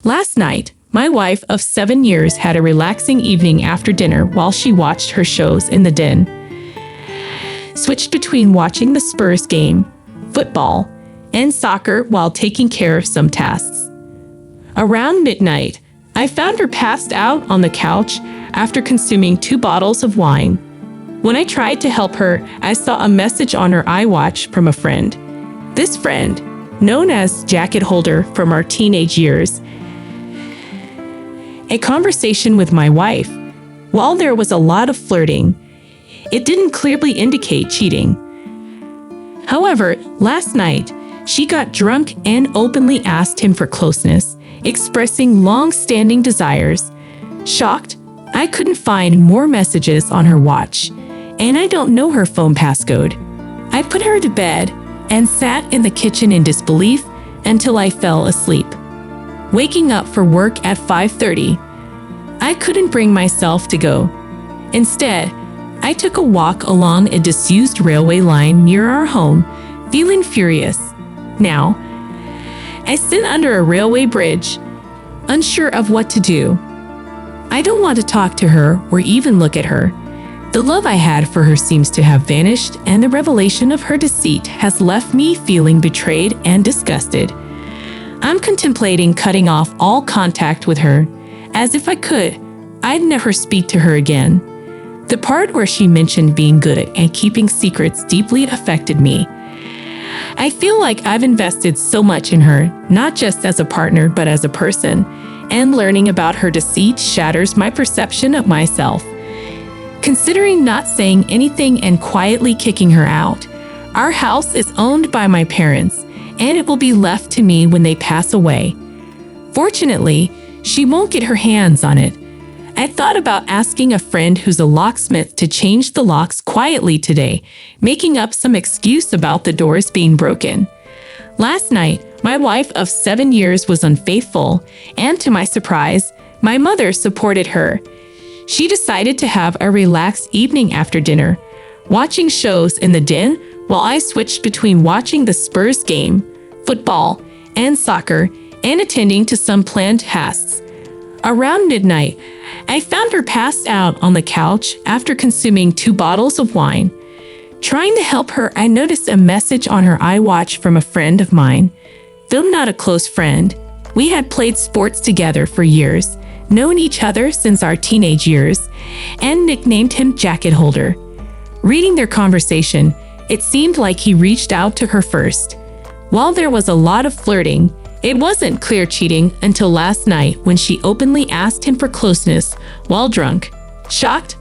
Last night, my wife of 7 years had a relaxing evening after dinner while she watched her shows in the den. Switched between watching the Spurs game, football, and soccer while taking care of some tasks. Around midnight, I found her passed out on the couch after consuming 2 bottles of wine. When I tried to help her, I saw a message on her iWatch from a friend. This friend, known as Jacket Holder from our teenage years, a conversation with my wife. While there was a lot of flirting, it didn't clearly indicate cheating. However, last night, she got drunk and openly asked him for closeness, expressing long-standing desires. Shocked, I couldn't find more messages on her watch, and I don't know her phone passcode. I put her to bed and sat in the kitchen in disbelief until I fell asleep. Waking up for work at 5:30, I couldn't bring myself to go. Instead, I took a walk along a disused railway line near our home, feeling furious. Now, I sit under a railway bridge, unsure of what to do. I don't want to talk to her or even look at her. The love I had for her seems to have vanished, and the revelation of her deceit has left me feeling betrayed and disgusted. I'm contemplating cutting off all contact with her, as if I could, I'd never speak to her again. The part where she mentioned being good at keeping secrets deeply affected me. I feel like I've invested so much in her, not just as a partner but as a person, and learning about her deceit shatters my perception of myself. Considering not saying anything and quietly kicking her out, our house is owned by my parents, and it will be left to me when they pass away. Fortunately, she won't get her hands on it. I thought about asking a friend who's a locksmith to change the locks quietly today, making up some excuse about the doors being broken. Last night, my wife of 7 years was unfaithful, and to my surprise, my mother supported her. She decided to have a relaxed evening after dinner, watching shows in the den while I switched between watching the Spurs game, football, and soccer, and attending to some planned tasks. Around midnight, I found her passed out on the couch after consuming 2 bottles of wine. Trying to help her, I noticed a message on her iWatch from a friend of mine. Though not a close friend, we had played sports together for years, known each other since our teenage years, and nicknamed him Jacket Holder. Reading their conversation, it seemed like he reached out to her first. While there was a lot of flirting, it wasn't clear cheating until last night when she openly asked him for closeness while drunk. Shocked,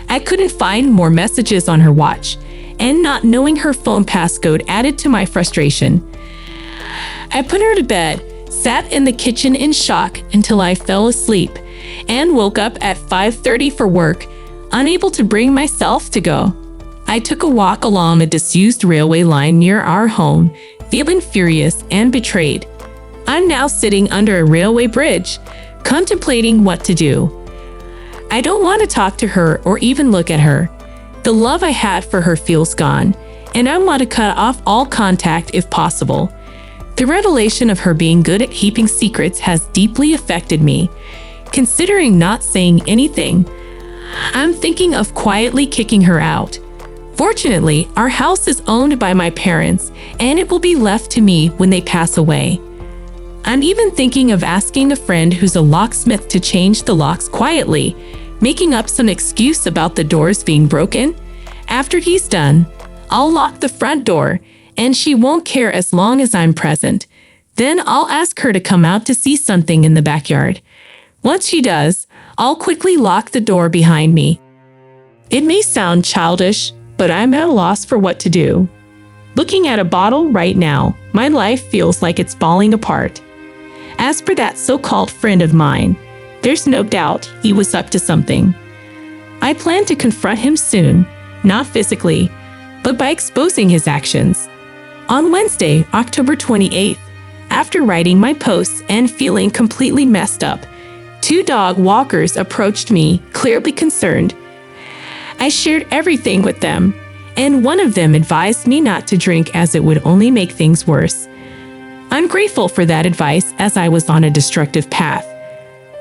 I couldn't find more messages on her watch, and not knowing her phone passcode added to my frustration. I put her to bed, sat in the kitchen in shock until I fell asleep, and woke up at 5:30 for work, unable to bring myself to go. I took a walk along a disused railway line near our home, feeling furious and betrayed. I'm now sitting under a railway bridge, contemplating what to do. I don't want to talk to her or even look at her. The love I had for her feels gone, and I want to cut off all contact if possible. The revelation of her being good at keeping secrets has deeply affected me. Considering not saying anything, I'm thinking of quietly kicking her out. Fortunately, our house is owned by my parents, and it will be left to me when they pass away. I'm even thinking of asking a friend who's a locksmith to change the locks quietly, making up some excuse about the doors being broken. After he's done, I'll lock the front door, and she won't care as long as I'm present. Then I'll ask her to come out to see something in the backyard. Once she does, I'll quickly lock the door behind me. It may sound childish, but I'm at a loss for what to do. Looking at a bottle right now, my life feels like it's falling apart. As for that so-called friend of mine, there's no doubt he was up to something. I plan to confront him soon, not physically, but by exposing his actions. On Wednesday, October 28th, after writing my posts and feeling completely messed up, 2 dog walkers approached me, clearly concerned. I shared everything with them, and one of them advised me not to drink as it would only make things worse. I'm grateful for that advice as I was on a destructive path.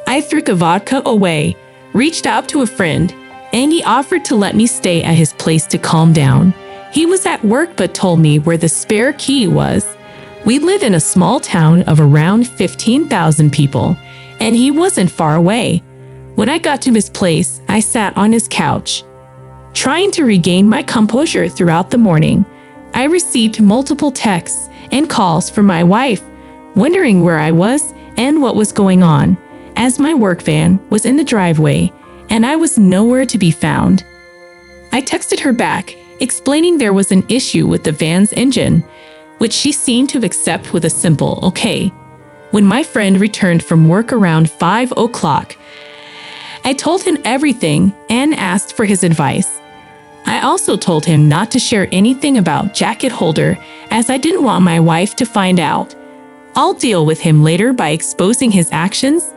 I threw the vodka away, reached out to a friend, and he offered to let me stay at his place to calm down. He was at work but told me where the spare key was. We live in a small town of around 15,000 people, and he wasn't far away. When I got to his place, I sat on his couch. Trying to regain my composure throughout the morning, I received multiple texts and calls from my wife, wondering where I was and what was going on, as my work van was in the driveway and I was nowhere to be found. I texted her back, explaining there was an issue with the van's engine, which she seemed to accept with a simple okay. When my friend returned from work around 5 o'clock, I told him everything and asked for his advice. I also told him not to share anything about jacket holder as I didn't want my wife to find out. I'll deal with him later by exposing his actions,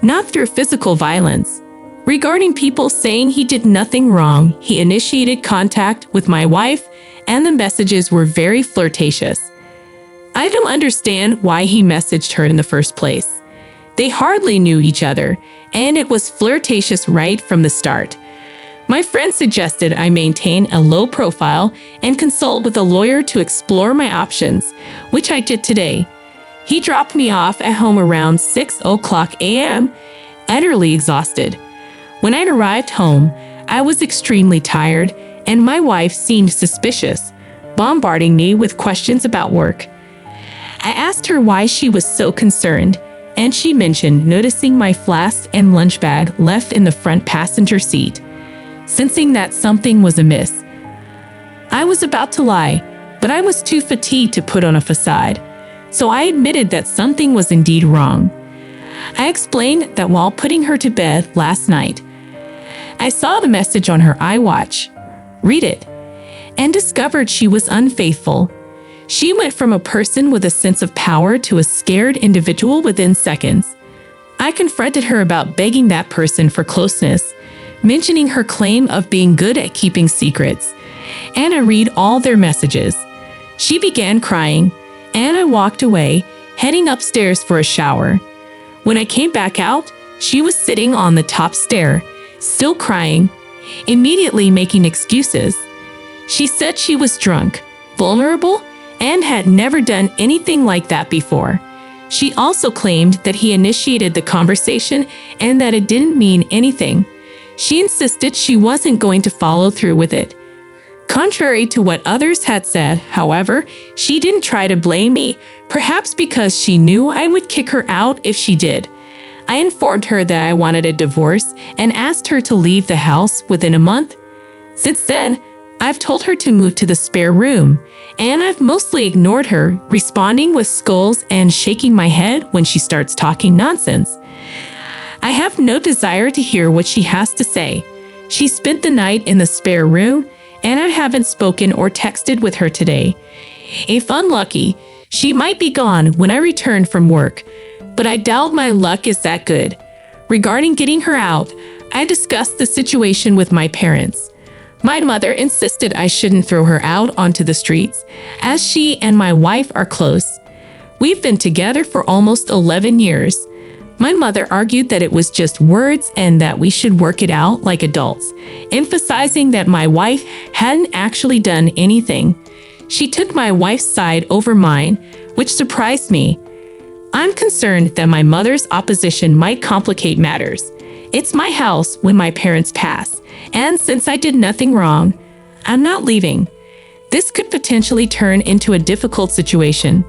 not through physical violence. Regarding people saying he did nothing wrong, he initiated contact with my wife and the messages were very flirtatious. I don't understand why he messaged her in the first place. They hardly knew each other, and it was flirtatious right from the start. My friend suggested I maintain a low profile and consult with a lawyer to explore my options, which I did today. He dropped me off at home around 6 o'clock a.m., utterly exhausted. When I arrived home, I was extremely tired, and my wife seemed suspicious, bombarding me with questions about work. I asked her why she was so concerned, and she mentioned noticing my flask and lunch bag left in the front passenger seat. Sensing that something was amiss, I was about to lie, but I was too fatigued to put on a facade, so I admitted that something was indeed wrong. I explained that while putting her to bed last night, I saw the message on her iWatch, read it, and discovered she was unfaithful. She went from a person with a sense of power to a scared individual within seconds. I confronted her about begging that person for closeness, mentioning her claim of being good at keeping secrets, and I read all their messages. She began crying, and I walked away, heading upstairs for a shower. When I came back out, she was sitting on the top stair, still crying, immediately making excuses. She said she was drunk, vulnerable, and had never done anything like that before. She also claimed that he initiated the conversation and that it didn't mean anything. She insisted she wasn't going to follow through with it. Contrary to what others had said, however, she didn't try to blame me, perhaps because she knew I would kick her out if she did. I informed her that I wanted a divorce and asked her to leave the house within a month. Since then, I've told her to move to the spare room, and I've mostly ignored her, responding with scolds and shaking my head when she starts talking nonsense. I have no desire to hear what she has to say. She spent the night in the spare room, and I haven't spoken or texted with her today. If unlucky, she might be gone when I return from work, but I doubt my luck is that good. Regarding getting her out, I discussed the situation with my parents. My mother insisted I shouldn't throw her out onto the streets, as she and my wife are close. We've been together for almost 11 years. My mother argued that it was just words and that we should work it out like adults, emphasizing that my wife hadn't actually done anything. She took my wife's side over mine, which surprised me. I'm concerned that my mother's opposition might complicate matters. It's my house when my parents pass, and since I did nothing wrong, I'm not leaving. This could potentially turn into a difficult situation.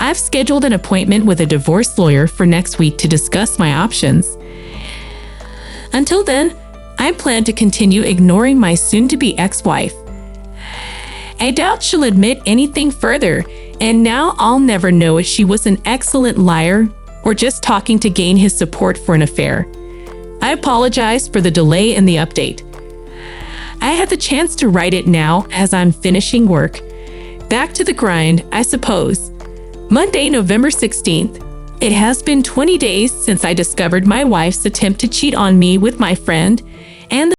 I've scheduled an appointment with a divorce lawyer for next week to discuss my options. Until then, I plan to continue ignoring my soon-to-be ex-wife. I doubt she'll admit anything further, and now I'll never know if she was an excellent liar or just talking to gain his support for an affair. I apologize for the delay in the update. I had the chance to write it now as I'm finishing work. Back to the grind, I suppose. Monday, November 16th. It has been 20 days since I discovered my wife's attempt to cheat on me with my friend, and